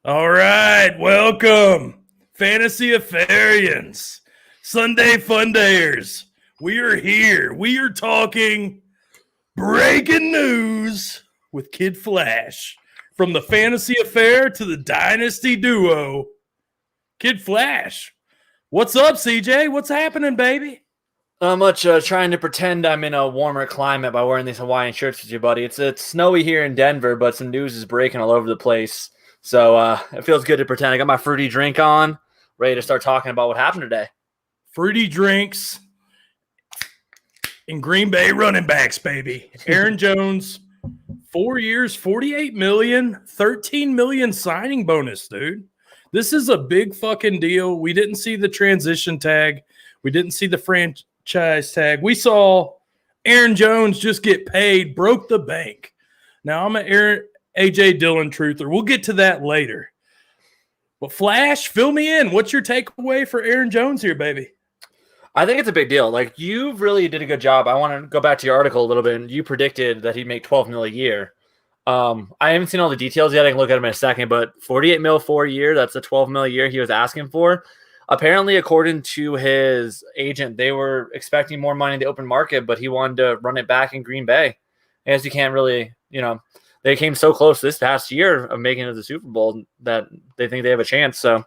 All right, welcome, Fantasy Affarians, Sunday Fundayers. We are here. We are talking breaking news with Kid Flash. From the Fantasy Affair to the Dynasty Duo. Kid Flash, what's up, CJ? What's happening, baby? Not much. Trying to pretend I'm in a warmer climate by wearing these Hawaiian shirts with you, buddy. It's snowy here in Denver, but some news is breaking all over the place. So it feels good to pretend. I got my fruity drink on, ready to start talking about what happened today. Fruity drinks in Green Bay running backs, baby. Aaron Jones, 4 years, $48 million, $13 million signing bonus, dude. This is a big fucking deal. We didn't see the transition tag. We didn't see the franchise tag. We saw Aaron Jones just get paid, broke the bank. Now, I'm an AJ Dillon truther. We'll get to that later. But Flash, fill me in. What's your takeaway for Aaron Jones here, baby? I think it's a big deal. Like, you really did a good job. I want to go back to your article a little bit, and you predicted that he'd make $12 million a year. I haven't seen all the details yet. I can look at them in a second, but $48 million for a year, that's the $12 million a year he was asking for. Apparently, according to his agent, they were expecting more money in the open market, but he wanted to run it back in Green Bay. As you can't really, they came so close this past year of making it to the Super Bowl that they think they have a chance. So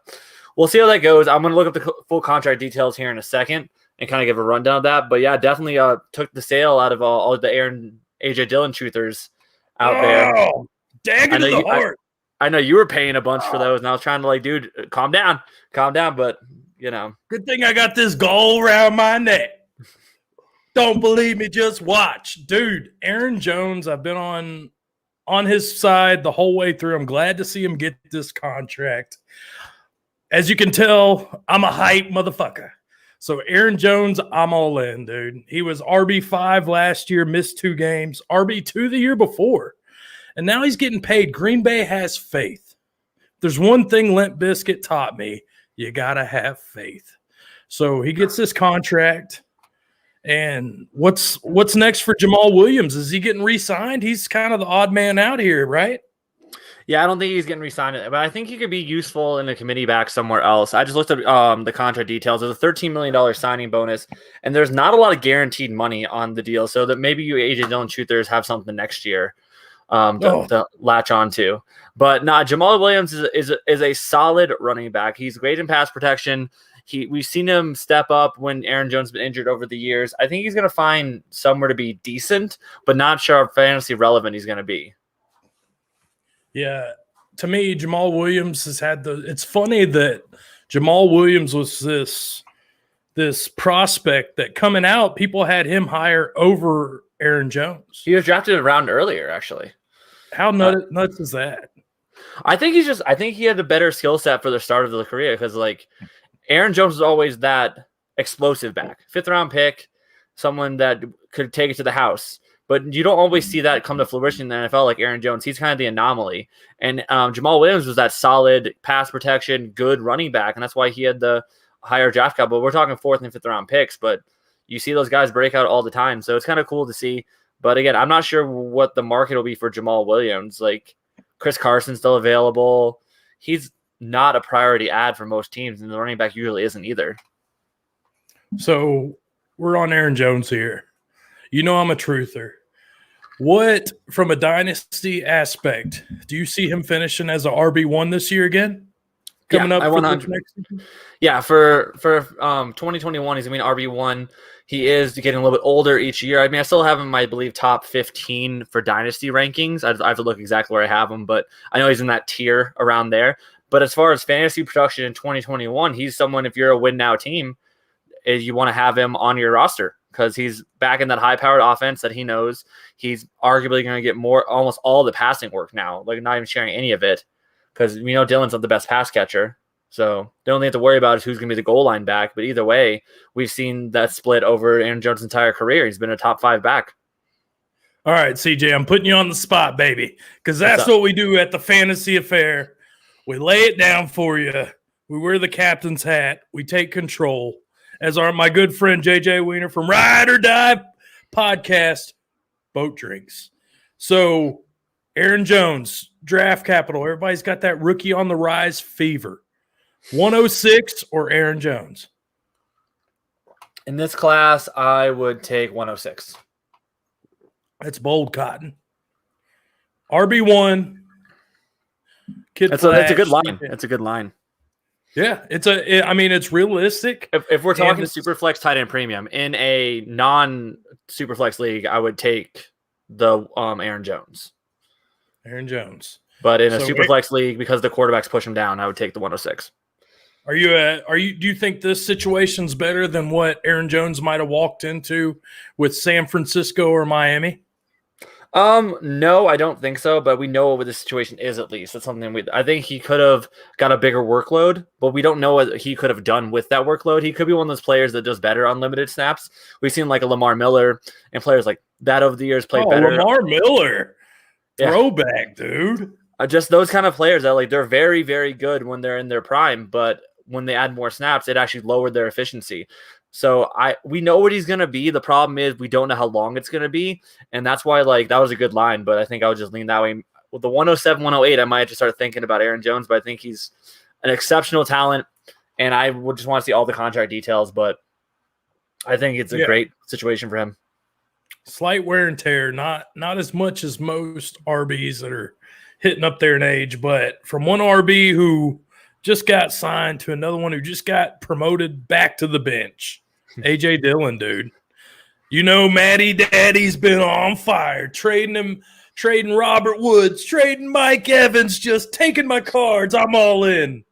we'll see how that goes. I'm going to look up the full contract details here in a second and kind of give a rundown of that. But yeah, definitely took the sale out of all the AJ Dillon truthers out there. Dagger to the heart. I know you were paying a bunch for those, and I was trying to dude, calm down. But Good thing I got this goal around my neck. Don't believe me, just watch. Dude, Aaron Jones, I've been on his side the whole way through. I'm glad to see him get this contract. As you can tell, I'm a hype motherfucker. So Aaron Jones, I'm all in, dude. He was RB5 last year, missed 2 games, RB2 the year before. And now he's getting paid. Green Bay has faith. There's one thing Limp Bizkit taught me. You got to have faith. So he gets this contract. And what's next for Jamal Williams? Is he getting re-signed? He's kind of the odd man out here, right? Yeah, I don't think he's getting re-signed, but I think he could be useful in a committee back somewhere else. I just looked at the contract details. There's a $13 million signing bonus, and there's not a lot of guaranteed money on the deal, so that maybe you AJ Dillon truthers have something next year to latch on to. But Jamal Williams is a solid running back. He's great in pass protection. We've seen him step up when Aaron Jones has been injured over the years. I think he's going to find somewhere to be decent, but not sure how fantasy relevant he's going to be. Yeah, to me, Jamal Williams has had it's funny that Jamal Williams was this prospect that coming out, people had him higher over Aaron Jones. He was drafted a round earlier, actually. How nuts is that? I think he had a better skill set for the start of the career because Aaron Jones is always that explosive back, 5th round pick, someone that could take it to the house. But you don't always see that come to fruition in the NFL like Aaron Jones. He's kind of the anomaly. And Jamal Williams was that solid pass protection, good running back, and that's why he had the higher draft capital. But we're talking 4th and 5th round picks, but you see those guys break out all the time. So it's kind of cool to see. But again, I'm not sure what the market will be for Jamal Williams. Chris Carson's still available. He's not a priority ad for most teams, and the running back usually isn't either. So we're on Aaron Jones here. I'm a truther. What, from a dynasty aspect, do you see him finishing as an RB1 this year again? Coming up for next season? Yeah, for 2021, he's going to be an RB1. He is getting a little bit older each year. I mean, I still have him, I believe, top 15 for dynasty rankings. I have to look exactly where I have him, but I know he's in that tier around there. But as far as fantasy production in 2021, he's someone, if you're a win-now team, you want to have him on your roster because he's back in that high-powered offense that he knows. He's arguably going to get almost all the passing work now, not even sharing any of it because we know Dillon's not the best pass catcher. So the only thing to worry about is who's going to be the goal line back. But either way, we've seen that split over Aaron Jones' entire career. He's been a top 5 back. All right, CJ, I'm putting you on the spot, baby, because that's what we do at the Fantasy Affair. We lay it down for you. We wear the captain's hat. We take control. As my good friend JJ Wiener from Ride or Die podcast, Boat Drinks. So, Aaron Jones, draft capital. Everybody's got that rookie on the rise fever. 106 or Aaron Jones? In this class, I would take 106. That's bold, Cotton. RB1. That's a good line. That's a good line. Yeah, it's realistic. If we're talking super flex tight end premium in a non super flex league, I would take the Aaron Jones. But in a super flex league, because the quarterbacks push him down, I would take the 106. Do you think this situation's better than what Aaron Jones might have walked into with San Francisco or Miami? No, I don't think so, but we know what the situation is at least. That's something I think he could have got a bigger workload, but we don't know what he could have done with that workload. He could be one of those players that does better on limited snaps. We've seen like a Lamar Miller and players like that over the years play better. Lamar Miller. Throwback, dude. Just those kind of players that like they're very, very good when they're in their prime, but when they add more snaps, it actually lowered their efficiency. So we know what he's going to be. The problem is we don't know how long it's going to be. And that's why like that was a good line, but I think I would just lean that way. With the 107, 108, I might have to start thinking about Aaron Jones, but I think he's an exceptional talent. And I would just want to see all the contract details, but I think it's a great situation for him. Slight wear and tear, not as much as most RBs that are hitting up there in age, but from one RB who just got signed to another one who just got promoted back to the bench. AJ Dillon, dude. You know, Matty Daddy's been on fire, trading Robert Woods, trading Mike Evans, just taking my cards. I'm all in.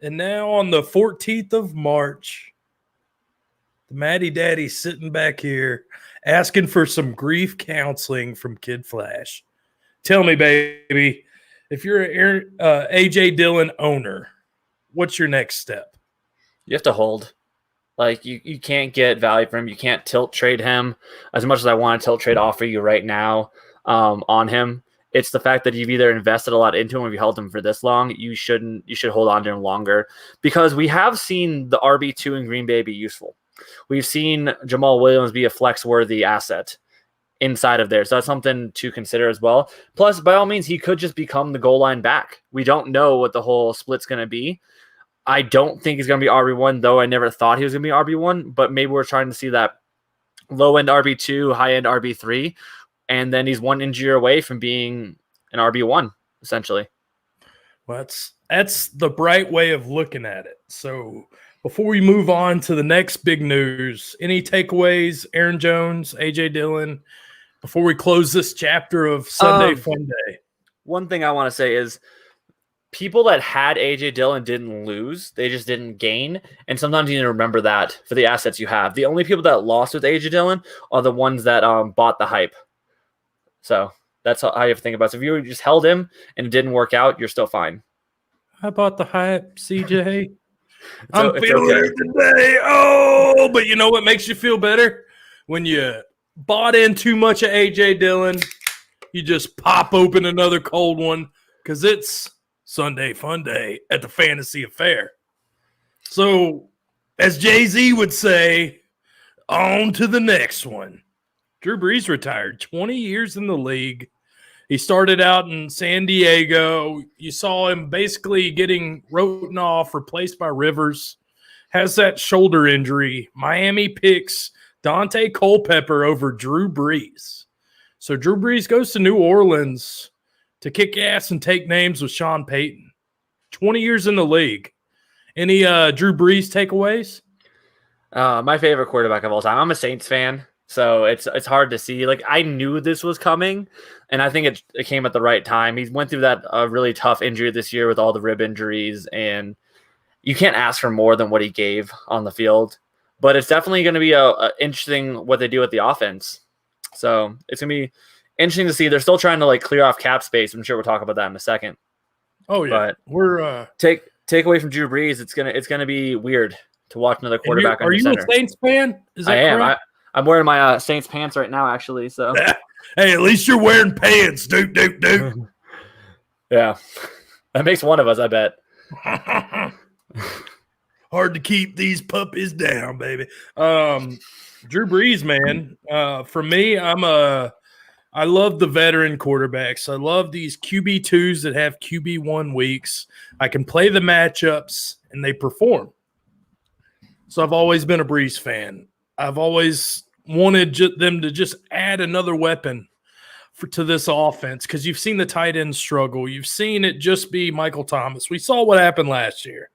And now on the 14th of March, the Matty Daddy's sitting back here asking for some grief counseling from Kid Flash. Tell me, baby, if you're an AJ Dillon owner, what's your next step? You have to hold. Like you can't get value from him. You can't tilt trade him as much as I want to tilt trade offer you right now on him. It's the fact that you've either invested a lot into him or you held him for this long. You should hold on to him longer because we have seen the RB2 in Green Bay be useful. We've seen Jamal Williams be a flex-worthy asset inside of there. So that's something to consider as well. Plus, by all means, he could just become the goal line back. We don't know what the whole split's going to be. I don't think he's going to be RB1, though I never thought he was going to be RB1, but maybe we're trying to see that low-end RB2, high-end RB3, and then he's one injury away from being an RB1, essentially. Well, that's the bright way of looking at it. So before we move on to the next big news, any takeaways, Aaron Jones, AJ Dillon, before we close this chapter of Sunday Funday? One thing I want to say is people that had AJ Dillon didn't lose. They just didn't gain. And sometimes you need to remember that for the assets you have. The only people that lost with AJ Dillon are the ones that bought the hype. So that's how you have to think about it. So if you just held him and it didn't work out, you're still fine. How about the hype, CJ? I'm feeling it today. Oh, but you know what makes you feel better? When you bought in too much of AJ Dillon, you just pop open another cold one because it's Sunday Funday at the Fantasy Affair. So, as Jay-Z would say, on to the next one. Drew Brees retired, 20 years in the league. He started out in San Diego. You saw him basically getting written off, replaced by Rivers. Has that shoulder injury. Miami picks Dante Culpepper over Drew Brees. So Drew Brees goes to New Orleans to kick ass and take names with Sean Payton. 20 years in the league. Any Drew Brees takeaways? My favorite quarterback of all time. I'm a Saints fan, so it's hard to see. Like, I knew this was coming, and I think it came at the right time. He went through that really tough injury this year with all the rib injuries, and you can't ask for more than what he gave on the field. But it's definitely going to be a interesting what they do with the offense. So it's going to be interesting to see. They're still trying to like clear off cap space. I'm sure we'll talk about that in a second. Oh yeah, but we're take away from Drew Brees. It's gonna be weird to watch another quarterback. Are you a Saints fan? Is that I correct? am. I'm wearing my Saints pants right now, actually. So hey, at least you're wearing pants, dude. Yeah, that makes one of us, I bet. Hard to keep these puppies down, baby. Drew Brees, man. For me, I'm a I love the veteran quarterbacks. I love these QB2s that have QB1 weeks. I can play the matchups, and they perform. So I've always been a Brees fan. I've always wanted them to just add another weapon to this offense because you've seen the tight end struggle. You've seen it just be Michael Thomas. We saw what happened last year.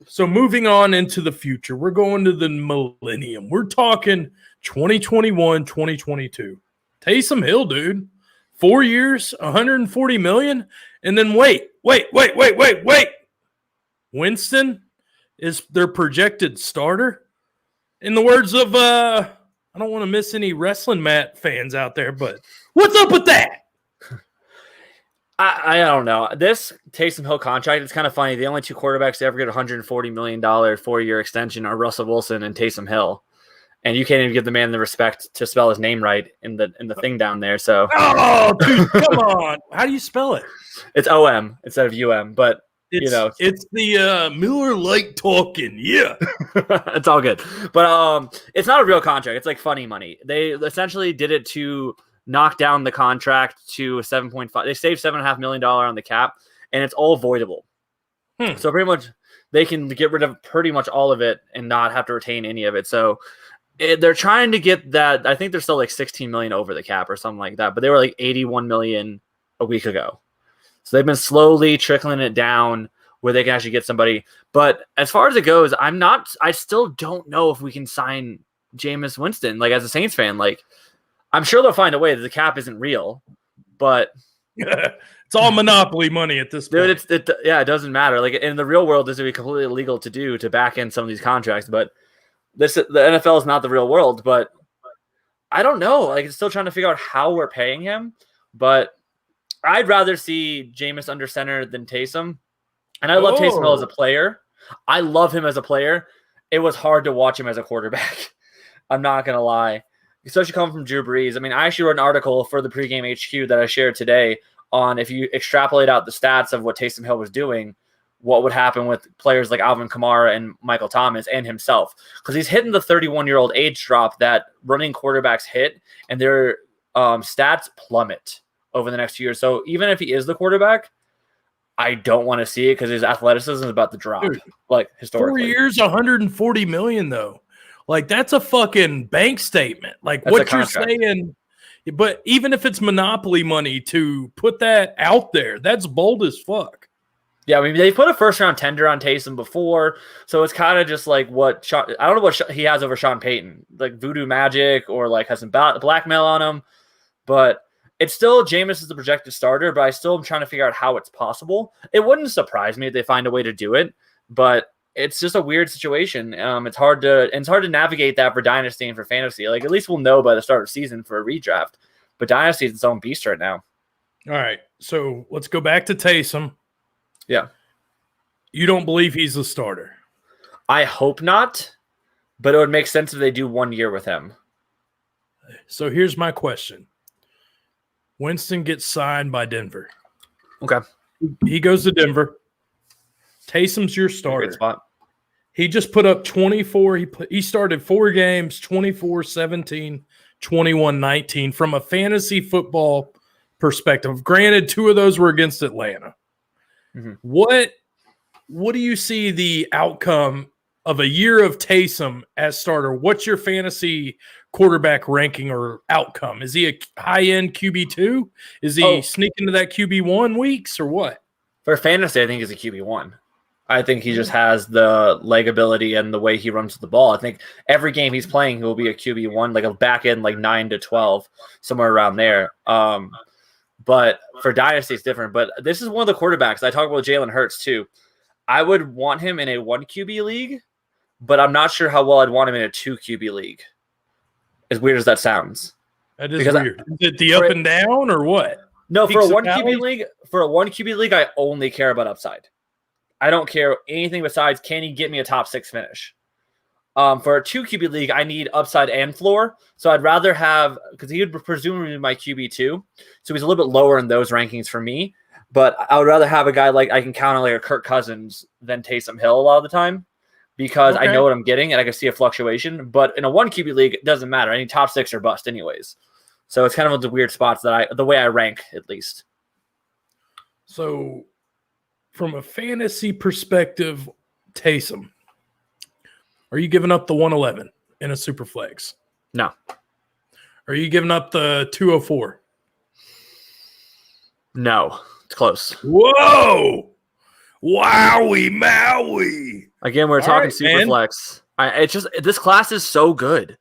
So moving on into the future, we're going to the millennium. We're talking 2021, 2022. Taysom Hill, dude. 4 years, $140 million. And then wait. Winston is their projected starter. In the words of, I don't want to miss any wrestling mat fans out there, but what's up with that? I don't know. This Taysom Hill contract, it's kind of funny. The only two quarterbacks to ever get $140 million 4-year extension are Russell Wilson and Taysum Hill. And you can't even give the man the respect to spell his name right in the thing down there. So, oh, dude, come on! How do you spell it? It's OM instead of UM, but it's the Miller Lite talking. Yeah, it's all good. But it's not a real contract. It's like funny money. They essentially did it to knock down the contract to 7.5. They saved $7.5 million on the cap, and it's all voidable. So pretty much they can get rid of pretty much all of it and not have to retain any of it. So. They're trying to get that. I think they're still like 16 million over the cap or something like that, but they were like 81 million a week ago. So they've been slowly trickling it down where they can actually get somebody. But as far as it goes, I still don't know if we can sign Jameis Winston. Like as a Saints fan, like I'm sure they'll find a way that the cap isn't real, but it's all monopoly money at this point. Dude, it doesn't matter. Like in the real world, this would be completely illegal to do to back in some of these contracts, but the NFL is not the real world, but I don't know. Like, it's still trying to figure out how we're paying him, but I'd rather see Jameis under center than Taysum. And I love Taysum Hill as a player. I love him as a player. It was hard to watch him as a quarterback. I'm not going to lie. Especially coming from Drew Brees. I mean, I actually wrote an article for the Pregame HQ that I shared today on if you extrapolate out the stats of what Taysum Hill was doing, what would happen with players like Alvin Kamara and Michael Thomas and himself. Because he's hitting the 31-year-old age drop that running quarterbacks hit, and their stats plummet over the next few years. So even if he is the quarterback, I don't want to see it because his athleticism is about to drop. Dude, like historically. 4 years, $140 million, though. Like, that's a fucking bank statement. Like, that's what you're saying. But even if it's monopoly money to put that out there, that's bold as fuck. Yeah, I mean, they put a first-round tender on Taysum before, so it's kind of just like what I don't know what he has over Sean Payton, like voodoo magic or like has some blackmail on him, but it's still Jameis is the projected starter, but I still am trying to figure out how it's possible. It wouldn't surprise me if they find a way to do it, but it's just a weird situation. It's hard to navigate that for Dynasty and for Fantasy. Like, at least we'll know by the start of the season for a redraft, but Dynasty is its own beast right now. All right, so let's go back to Taysum. Yeah. You don't believe he's the starter? I hope not, but it would make sense if they do 1 year with him. So here's my question. Winston gets signed by Denver. Okay. He goes to Denver. Taysum's your starter. Great spot. He just put up 24. He started 4 games, 24-17, 21-19 from a fantasy football perspective. Granted, 2 of those were against Atlanta. Mm-hmm. What do you see the outcome of a year of Taysum as starter? What's your fantasy quarterback ranking or outcome? Is he a high-end QB2? Is he sneaking into that QB1 weeks or what? For fantasy, I think he's a QB1. I think he just has the leg ability and the way he runs the ball. I think every game he's playing, he will be a QB1, like a back end, like 9 to 12, somewhere around there. But for Dynasty, it's different. But this is one of the quarterbacks. I talk about Jalen Hurts, too. I would want him in a 1 QB league, but I'm not sure how well I'd want him in a 2 QB league. As weird as that sounds. That is weird. Is it the up and down or what? No, for a 1 QB league, I only care about upside. I don't care anything besides can he get me a top 6 finish. For a 2 QB league, I need upside and floor. So I'd rather have, because he would presumably be my QB2. So he's a little bit lower in those rankings for me. But I would rather have a guy like I can count on like a Kirk Cousins than Taysum Hill a lot of the time because I know what I'm getting and I can see a fluctuation. But in a 1 QB league, it doesn't matter. I need top 6 or bust anyways. So it's kind of the weird spots the way I rank at least. So from a fantasy perspective, Taysum, are you giving up the 111 in a super flex? No. Are you giving up the 204? No. It's close. Whoa! Wowie Maui! Again, we're talking super flex. It's just this class is so good.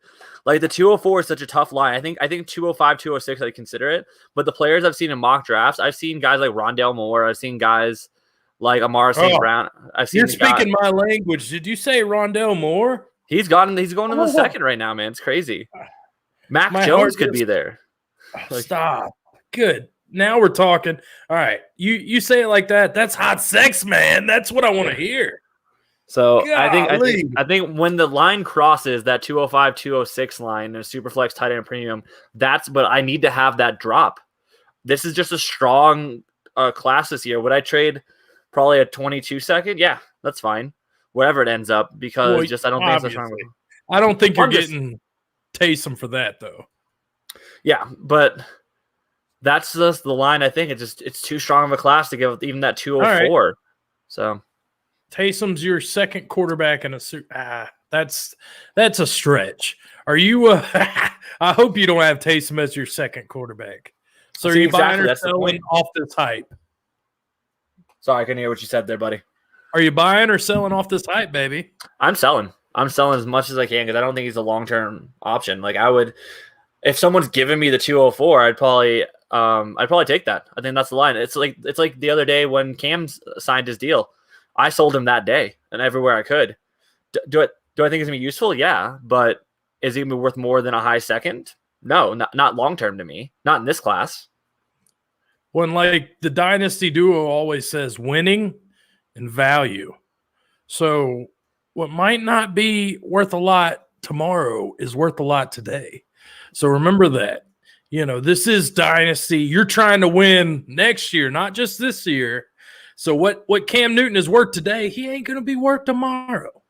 Like the 204 is such a tough line. I think 205, 206, I consider it. But the players I've seen in mock drafts, I've seen guys like Rondale Moore. I've seen guys like Amara St. Brown. You're speaking my language. Did you say Rondale Moore? He's going in the second right now, man. It's crazy. Mac Jones could be there. Stop. Good. Now we're talking. All right. You say it like that. That's hot sex, man. That's what I want to hear. So I think when the line crosses that 205, 206 line in a Superflex tight end premium, but I need to have that drop. This is just a strong class this year. Would I trade probably a 22 second? Yeah, that's fine. Wherever it ends up, because I don't think it's a strong. I don't think you're getting Taysum for that though. Yeah, but that's just the line. I think it's too strong of a class to give even that 204. Right. So Taysum's your second quarterback in a that's a stretch. Are you? I hope you don't have Taysum as your second quarterback. So are you buying or selling off this hype? Sorry, I couldn't hear what you said there, buddy. Are you buying or selling off this hype, baby? I'm selling. I'm selling as much as I can because I don't think he's a long-term option. Like I would, if someone's giving me the 204, I'd probably take that. I think that's the line. It's like the other day when Cam signed his deal. I sold him that day and everywhere I could. Do I think it's gonna be useful? Yeah, but is he gonna be worth more than a high second? No, not long-term to me. Not in this class. When like the dynasty duo always says winning and value. So what might not be worth a lot tomorrow is worth a lot today. So remember that. This is dynasty. You're trying to win next year, not just this year. So what Cam Newton is worth today, he ain't going to be worth tomorrow.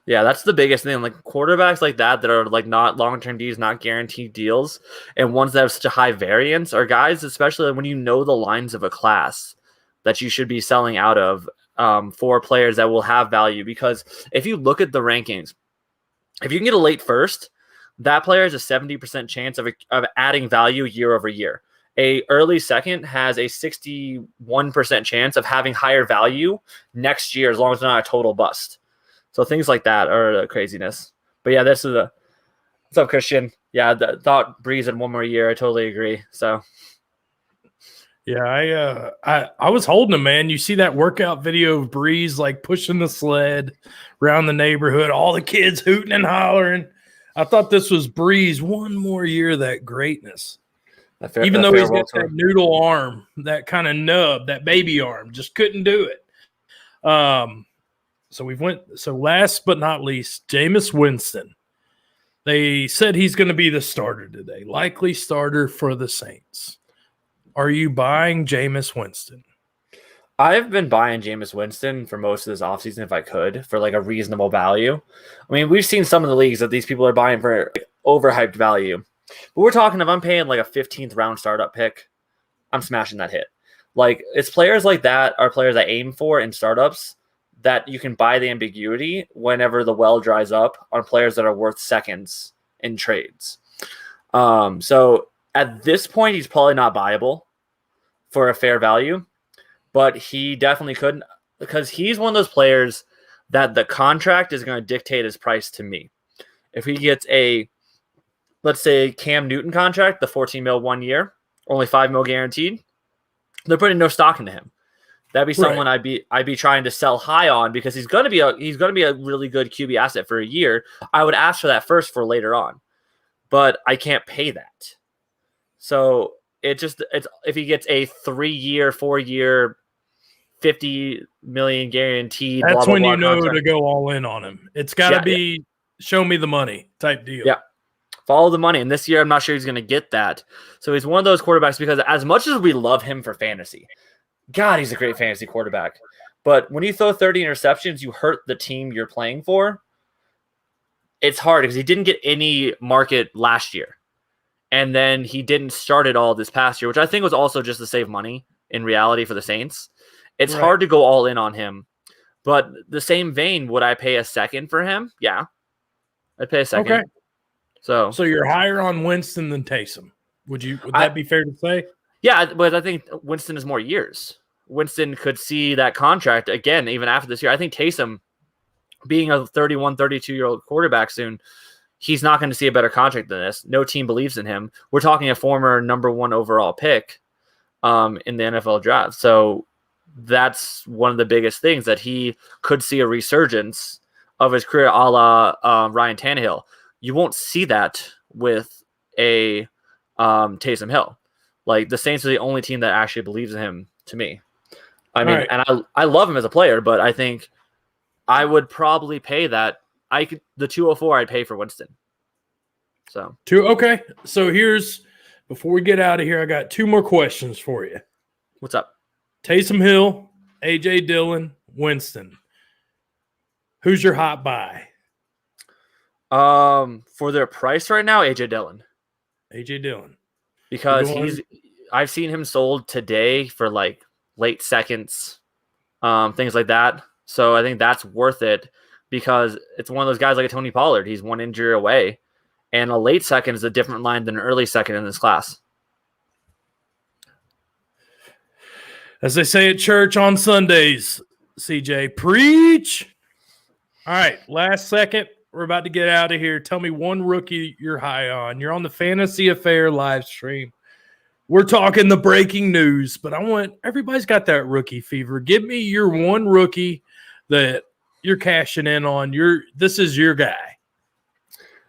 Yeah, that's the biggest thing. Like quarterbacks like that are like not long-term deals, not guaranteed deals, and ones that have such a high variance are guys, especially when you know the lines of a class that you should be selling out of for players that will have value. Because if you look at the rankings, if you can get a late first, that player has a 70% chance of adding value year over year. A early second has a 61% chance of having higher value next year as long as it's not a total bust. So things like that are craziness. But yeah, what's up, Christian? Yeah, thought Brees had one more year. I totally agree. So yeah, I was holding him, man. You see that workout video of Brees like pushing the sled around the neighborhood, all the kids hooting and hollering. I thought this was Brees one more year of that greatness. Even though he's got that noodle arm, that kind of nub, that baby arm, just couldn't do it. So last but not least, Jameis Winston. They said he's going to be the starter today, likely starter for the Saints. Are you buying Jameis Winston? I've been buying Jameis Winston for most of this offseason if I could, for like a reasonable value. I mean, we've seen some of the leagues that these people are buying for overhyped value. But we're talking if I'm paying like a 15th round startup pick, I'm smashing that hit. Like it's players like that are players I aim for in startups that you can buy the ambiguity whenever the well dries up on players that are worth seconds in trades. So at this point, he's probably not buyable for a fair value, but he definitely could because he's one of those players that the contract is going to dictate his price to me. If he gets let's say Cam Newton contract, the 14 mil 1 year, only 5 mil guaranteed, they're putting no stock into him. That'd be someone I'd be trying to sell high on because he's going to be a really good QB asset for a year. I would ask for that first for later on, but I can't pay that. So it's if he gets a 3-year, 4-year, 50 million guaranteed, that's blah, when blah, you know contract. to go all in on him. It's got to be show me the money type deal. Yeah. Follow the money. And this year, I'm not sure he's going to get that. So he's one of those quarterbacks because as much as we love him for fantasy, God, he's a great fantasy quarterback. But when you throw 30 interceptions, you hurt the team you're playing for. It's hard because he didn't get any market last year. And then he didn't start it all this past year, which I think was also just to save money in reality for the Saints. It's hard to go all in on him. But the same vein, would I pay a second for him? Yeah. I'd pay a second. Okay. So you're higher on Winston than Taysum. Would that be fair to say? Yeah, but I think Winston is more years. Winston could see that contract again, even after this year. I think Taysum, being a 31, 32-year-old quarterback soon, he's not going to see a better contract than this. No team believes in him. We're talking a former number 1 overall pick in the NFL draft. So that's one of the biggest things, that he could see a resurgence of his career a la Ryan Tannehill. You won't see that with a Taysom Hill. Like, the Saints are the only team that actually believes in him, to me. I mean, and I love him as a player, but I think I would probably pay that. The 204 I'd pay for Winston. So okay. So before we get out of here, I got 2 more questions for you. What's up? Taysum Hill, AJ Dillon, Winston. Who's your hot buy? For their price right now, AJ Dillon. AJ Dillon. Because I've seen him sold today for like late seconds, things like that. So I think that's worth it, because it's one of those guys like a Tony Pollard. He's 1 injury away, and a late second is a different line than an early second in this class. As they say at church on Sundays, CJ, preach. All right, last second. We're about to get out of here. Tell me one rookie you're high on. You're on the Fantasy Affair live stream. We're talking the breaking news, but everybody's got that rookie fever. Give me your one rookie that you're cashing in on. This is your guy.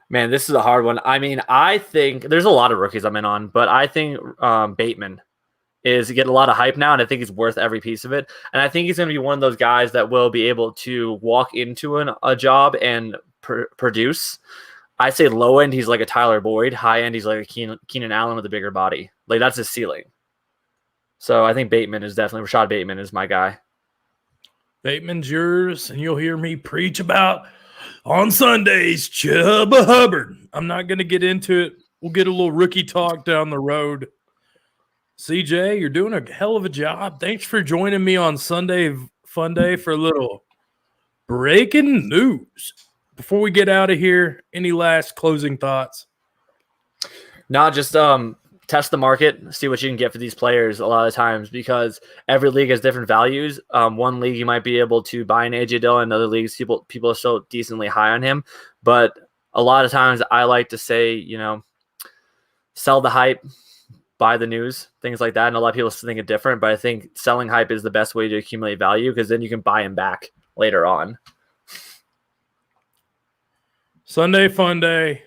Man, this is a hard one. I mean, I think there's a lot of rookies I'm in on, but I think Bateman is getting a lot of hype now, and I think he's worth every piece of it. And I think he's going to be one of those guys that will be able to walk into a job and produce. I say low end, he's like a Tyler Boyd. High end, he's like a Keenan Allen with a bigger body. Like, that's his ceiling. So I think Bateman is definitely, Rashad Bateman is my guy. Bateman's yours, and you'll hear me preach about on Sundays, Chubba Hubbard. I'm not going to get into it. We'll get a little rookie talk down the road. CJ, you're doing a hell of a job. Thanks for joining me on Sunday Funday for a little breaking news. Before we get out of here, any last closing thoughts? No, just test the market, see what you can get for these players a lot of times, because every league has different values. One league you might be able to buy an AJ Dillon, other leagues people are still decently high on him. But a lot of times I like to say, sell the hype, buy the news, things like that. And a lot of people think it different, but I think selling hype is the best way to accumulate value, because then you can buy him back later on. Sunday Funday,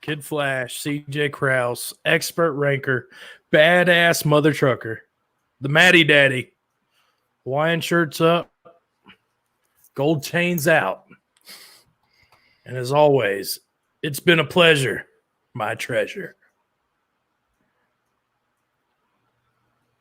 Kid Flash, CJ Krause, expert ranker, badass mother trucker, the Matty Daddy, Hawaiian shirts up, gold chains out. And as always, it's been a pleasure, my treasure.